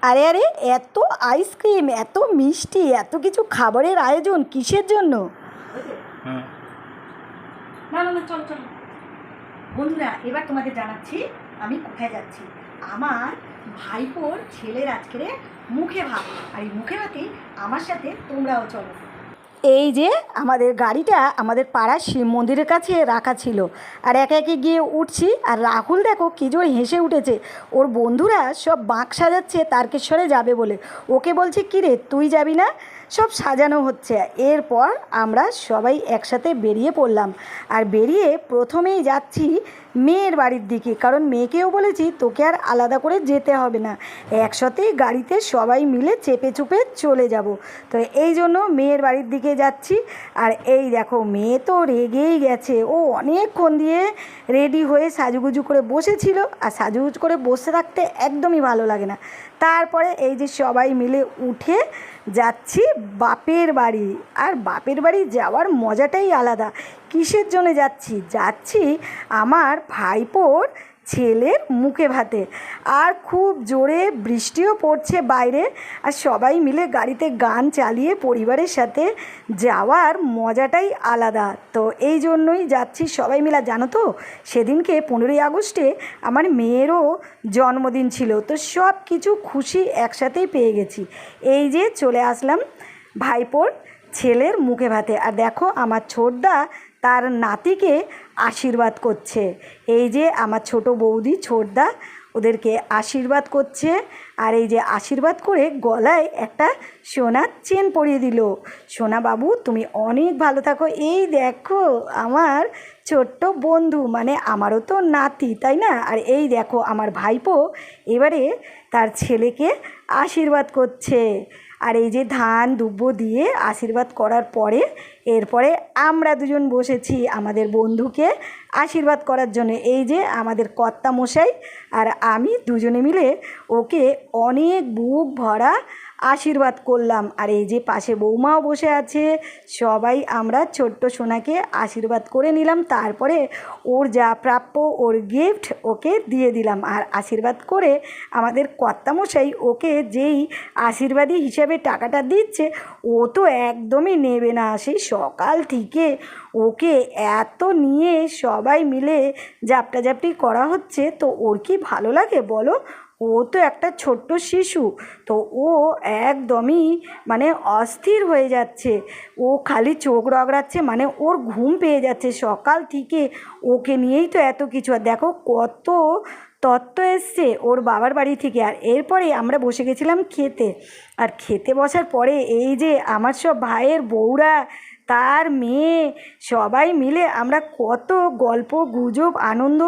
আরে আরে, এত আইসক্রিম, এত মিষ্টি, এত কিছু খাবারের আয়োজন কিসের জন্য? হুম। না না না, চলো চলো বন্ধুরা, এবার তোমাদের জানাচ্ছি আমি কোথায় যাচ্ছি। আমার ভাইপোর ছেলের আজকের মুখে ভাত, আর এই মুখে ভাতে আমার সাথে তোমরাও চলো। এই যে আমাদের গাড়িটা আমাদের পাড়ার শিব মন্দিরের কাছে রাখা ছিল, আর একে একে গিয়ে উঠছি, আর রাহুল দেখো কী জোর হেসে উঠেছে। ওর বন্ধুরা সব বাঁক সাজাচ্ছে তারকেশ্বরে যাবে বলে। ওকে বলছে কী রে, তুই যাবি না? সব সাজানো হচ্ছে। এরপর আমরা সবাই একসাথে বেরিয়ে পড়লাম, আর বেরিয়ে প্রথমেই যাচ্ছি মেয়ের বাড়ির দিকে, কারণ মেয়েকেও বলেছি তোকে আর আলাদা করে যেতে হবে না, একসাথেই গাড়িতে সবাই মিলে চেপে চুপে চলে যাব। তো এই জন্য মেয়ের বাড়ির দিকে যাচ্ছি। আর এই দেখো, মেয়ে তো রেগেই গেছে। ও অনেকক্ষণ দিয়ে রেডি হয়ে সাজুগুজু করে বসেছিল, আর সাজুগুজু করে বসে থাকতে একদমই ভালো লাগে না। তারপরে এই যে সবাই মিলে উঠে যাচ্ছি বাপের বাড়ি। আর বাপের বাড়ি যাওয়ার মজাটাই আলাদা। কিসের জন্য যাচ্ছি? যাচ্ছি আমার ভাইপোর ছেলের মুখে ভাতে। আর খুব জোরে বৃষ্টিও পড়ছে বাইরে, আর সবাই মিলে গাড়িতে গান চালিয়ে পরিবারের সাথে যাওয়ার মজাটাই আলাদা। তো এই জন্যই যাচ্ছি সবাই মিলে। জানো তো, সেদিনকে 15ই আগস্টে আমার মেয়েরও জন্মদিন ছিল, তো সব কিছু খুশি একসাথেই পেয়ে গেছি। এই যে চলে আসলাম ভাইপোর ছেলের মুখে ভাতে। আর দেখো, আমার ছোটদা তার নাতিকে আশীর্বাদ করছে। এই যে আমার ছোট বৌদি ছোটদা ওদেরকে আশীর্বাদ করছে। আর এই যে আশীর্বাদ করে গলায় একটা সোনার চেন পরিয়ে দিল। সোনা বাবু, তুমি অনেক ভালো থাকো। এই দেখো আমার ছোট্ট বন্ধু, মানে আমারও তো নাতি, তাই না? আর এই দেখো আমার ভাইপো এবারে তার ছেলেকে আশীর্বাদ করছে। আর এই যে ধান দুব্বো দিয়ে আশীর্বাদ করার পরে এরপরে আমরা দুজন বসেছি আমাদের বন্ধুকে আশীর্বাদ করার জন্য। এই যে আমাদের কর্তা মশাই আর আমি দুজনে মিলে ওকে অনেক বুক ভরা আশীর্বাদ করলাম। আর এই যে পাশে বৌমাও বসে আছে, সবাই আমরা ছোট্ট সোনাকে আশীর্বাদ করে নিলাম। তারপরে ওর যা প্রাপ্য, ওর গিফট ওকে দিয়ে দিলাম। আর আশীর্বাদ করে আমাদের কর্তামশাই ওকে যেই আশীর্বাদী হিসেবে টাকাটা দিচ্ছে, ও তো একদমই নেবে না। সেই সকাল থেকে ওকে এত নিয়ে সবাই মিলে জাপটাজাপটি করা হচ্ছে, তো ওর কি ভালো লাগে বলো? ও তো একটা ছোট্ট শিশু, তো ও একদমই মানে অস্থির হয়ে যাচ্ছে। ও খালি চোখ রগড়াচ্ছে, মানে ওর ঘুম পেয়ে যাচ্ছে সকাল থেকে। ওকে নিয়েই তো এত কিছু। আর দেখো কত তত্ত্ব এসছে ওর বাবার বাড়ি থেকে। আর এরপরে আমরা বসে গেছিলাম খেতে। আর খেতে বসার পরে এই যে আমার সব ভাইয়ের বউরা, তার মেয়ে, সবাই মিলে আমরা কত গল্প গুজব আনন্দ,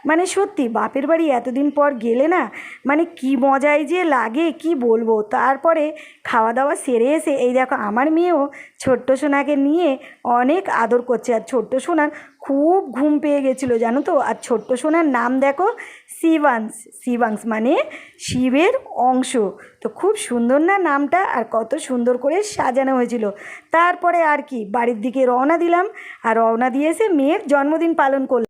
মানে সত্যি বাপের বাড়ি এতদিন পর গেলে না, মানে কি মজাই যে লাগে কি বলবো। তারপরে খাওয়া দাওয়া সেরে এসে এই দেখো আমার মেয়েও ছোট্ট সোনাকে নিয়ে অনেক আদর করছে। আর ছোট্ট সোনার খুব ঘুম পেয়ে গেছিলো জানো তো। আর ছোট্ট সোনার নাম দেখো শিবাংশ। শিবাংশ মানে শিবের অংশ। তো খুব সুন্দর না নামটা? আর কত সুন্দর করে সাজানো হয়েছিল। তারপরে আর কি বাড়ির দিকে রওনা দিলাম, আর রওনা দিয়ে এসে মেয়ের জন্মদিন পালন করলাম।